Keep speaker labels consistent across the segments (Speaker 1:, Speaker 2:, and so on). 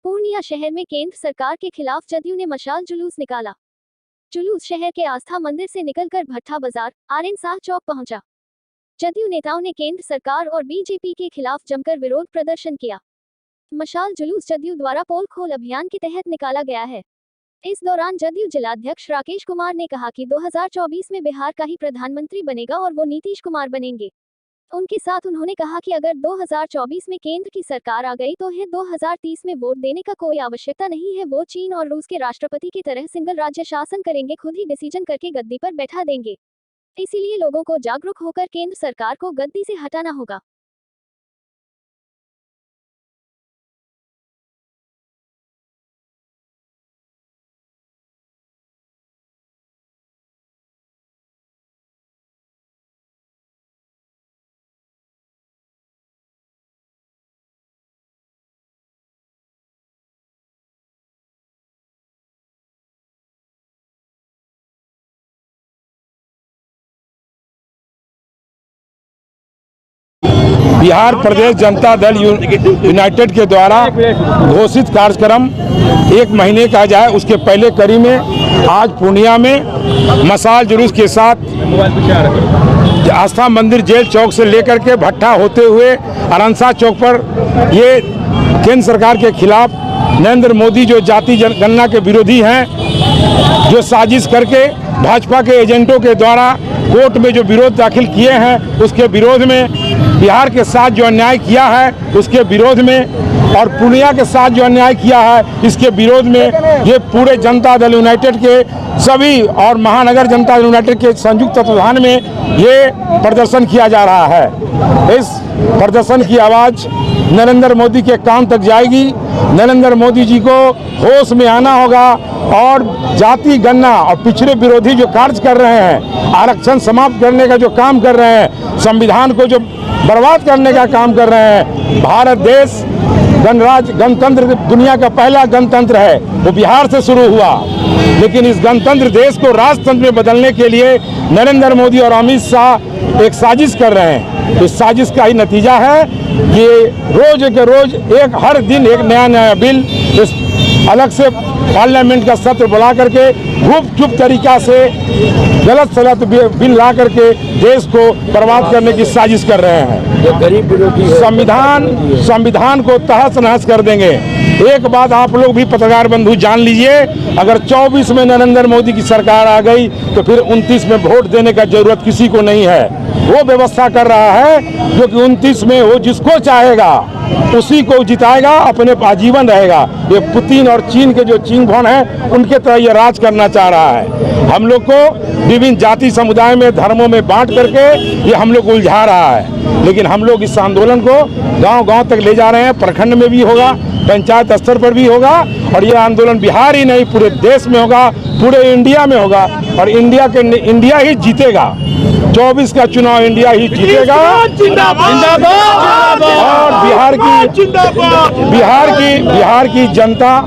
Speaker 1: पूर्णिया शहर में केंद्र सरकार के खिलाफ जदयू ने मशाल जुलूस निकाला। जुलूस शहर के आस्था मंदिर से निकलकर भट्टा बाजार, आरएन शाह चौक पहुंचा। जदयू नेताओं ने केंद्र सरकार और बीजेपी के खिलाफ जमकर विरोध प्रदर्शन किया। मशाल जुलूस जदयू द्वारा पोल खोल अभियान के तहत निकाला गया है। इस दौरान जदयू जिलाध्यक्ष राकेश कुमार ने कहा कि 2024 में बिहार का ही प्रधानमंत्री बनेगा और वो नीतीश कुमार बनेंगे। उनके साथ उन्होंने कहा कि अगर 2024 में केंद्र की सरकार आ गई तो है 2030 में वोट देने का कोई आवश्यकता नहीं है। वो चीन और रूस के राष्ट्रपति की तरह सिंगल राज्य शासन करेंगे, खुद ही डिसीजन करके गद्दी पर बैठा देंगे। इसीलिए लोगों को जागरूक होकर केंद्र सरकार को गद्दी से हटाना होगा।
Speaker 2: बिहार प्रदेश जनता दल यूनाइटेड के द्वारा घोषित कार्यक्रम 1 महीने का जाए, उसके पहले कड़ी में आज पूर्णिया में मशाल जुलूस के साथ आस्था मंदिर जेल चौक से लेकर के भट्टा होते हुए आरएन शाह चौक पर ये केंद्र सरकार के खिलाफ नरेंद्र मोदी जो जाति जनगणना के विरोधी हैं, जो साजिश करके भाजपा के एजेंटों के द्वारा कोर्ट में जो विरोध दाखिल किए हैं, उसके विरोध में, बिहार के साथ जो अन्याय किया है उसके विरोध में, और पूर्णिया के साथ जो अन्याय किया है इसके विरोध में ये पूरे जनता दल यूनाइटेड के सभी और महानगर जनता दल यूनाइटेड के संयुक्त तत्वाधान में ये प्रदर्शन किया जा रहा है। इस प्रदर्शन की आवाज़ नरेंद्र मोदी के कान तक जाएगी। नरेंद्र मोदी जी को होश में आना होगा और जाति गणना और पिछड़े विरोधी जो कार्य कर रहे हैं, आरक्षण समाप्त करने का जो काम कर रहे हैं, संविधान को जो बर्बाद करने का काम कर रहे हैं। भारत देश गणराज्य गणतंत्र दुनिया का पहला गणतंत्र है, वो बिहार से शुरू हुआ, लेकिन इस गणतंत्र देश को राजतंत्र में बदलने के लिए नरेंद्र मोदी और अमित शाह एक साजिश कर रहे हैं। इस साजिश का ही नतीजा है कि रोज के रोज हर दिन एक नया बिल इस अलग से पार्लियामेंट का सत्र बुला करके गुपचुप तरीका से गलत सलत बिल ला करके देश को बर्बाद करने की साजिश कर रहे हैं। गरीब विरोधी संविधान को तहस नहस कर देंगे। एक बात आप लोग भी पत्रकार बंधु जान लीजिए, अगर 24 में नरेंद्र मोदी की सरकार आ गई तो फिर 29 में वोट देने का जरूरत किसी को नहीं है। वो व्यवस्था कर रहा है जो कि 29 में वो जिसको चाहेगा उसी को जिताएगा, अपने आजीवन रहेगा। ये पुतिन और चीन के जो चिंगभोन हैं उनके तरह ये राज करना चाह रहा है। हम लोग को विभिन्न जाति समुदाय में धर्मों में बांट करके ये हम लोग उलझा रहा है, लेकिन हम लोग इस आंदोलन को गांव-गांव तक ले जा रहे हैं। प्रखंड में भी होगा, पंचायत स्तर पर भी होगा, और ये आंदोलन बिहार ही नहीं पूरे देश में होगा, पूरे इंडिया में होगा, और इंडिया ही जीतेगा। 24 का चुनाव इंडिया ही जीतेगा। और बिहार की जनता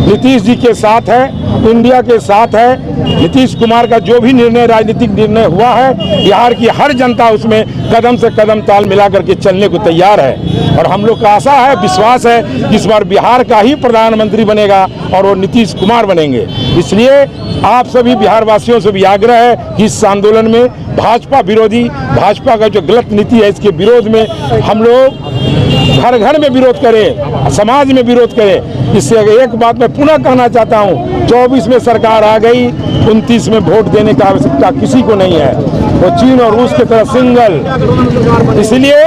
Speaker 2: नीतीश जी के साथ है, इंडिया के साथ है। नीतीश कुमार का जो भी निर्णय, राजनीतिक निर्णय हुआ है, बिहार की हर जनता उसमें कदम से कदम ताल मिला करके चलने को तैयार है। और हम लोग का आशा है, विश्वास है कि इस बार बिहार का ही प्रधानमंत्री बनेगा और वो नीतीश कुमार बनेंगे। इसलिए आप सभी बिहार वासियों से भी आग्रह है कि इस आंदोलन में भाजपा का जो गलत नीति है इसके विरोध में हम लोग घर घर में विरोध करें, समाज में विरोध करें। इससे एक बात मैं पुनः कहना चाहता हूं, 24 में सरकार आ गई, 29 में वोट देने की आवश्यकता किसी को नहीं है। वो चीन और रूस की तरह सिंगल। इसलिए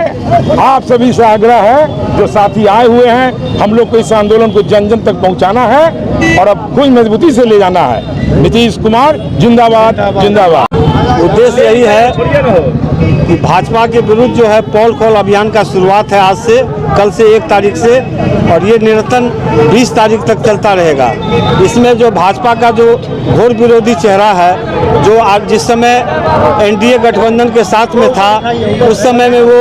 Speaker 2: आप सभी से आग्रह है, जो साथी आए हुए हैं, हम लोग को इस आंदोलन को जन जन तक पहुंचाना है और अब कोई मजबूती से ले जाना है। नीतीश कुमार जिंदाबाद जिंदाबाद।
Speaker 3: उद्देश्य यही है कि भाजपा के विरुद्ध जो है पोल खोल अभियान का शुरुआत है आज से, कल से 1 तारीख से, और ये निरंतर 20 तारीख तक चलता रहेगा। इसमें जो भाजपा का जो घोर विरोधी चेहरा है, जो आज जिस समय एनडीए गठबंधन के साथ में था उस समय में वो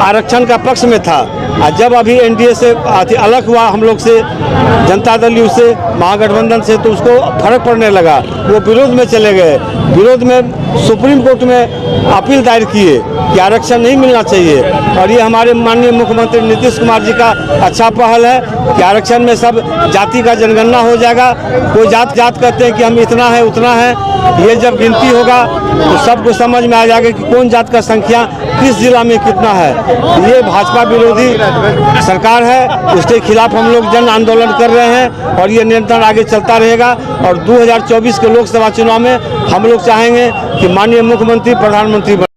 Speaker 3: आरक्षण का पक्ष में था, और जब अभी एनडीए से अलग हुआ हम लोग से, जनता दल यू से, महागठबंधन से, तो उसको फर्क पड़ने लगा, वो विरोध में चले गए। विरोध में सुप्रीम कोर्ट में अपील दायर किए कि आरक्षण नहीं मिलना चाहिए। और ये हमारे माननीय मुख्यमंत्री नीतीश कुमार जी का अच्छा पहल है कि आरक्षण में सब जाति का जनगणना हो जाएगा। कोई जात कहते हैं कि हम इतना है उतना है, ये जब गिनती होगा तो सबको समझ में आ जाएगा कि कौन जात का संख्या किस जिला में कितना है। ये भाजपा विरोधी सरकार है, उसके खिलाफ हम लोग जन आंदोलन कर रहे हैं और ये निरंतर आगे चलता रहेगा। और 2024 के लोकसभा चुनाव में हम लोग चाहेंगे कि माननीय मुख्यमंत्री प्रधानमंत्री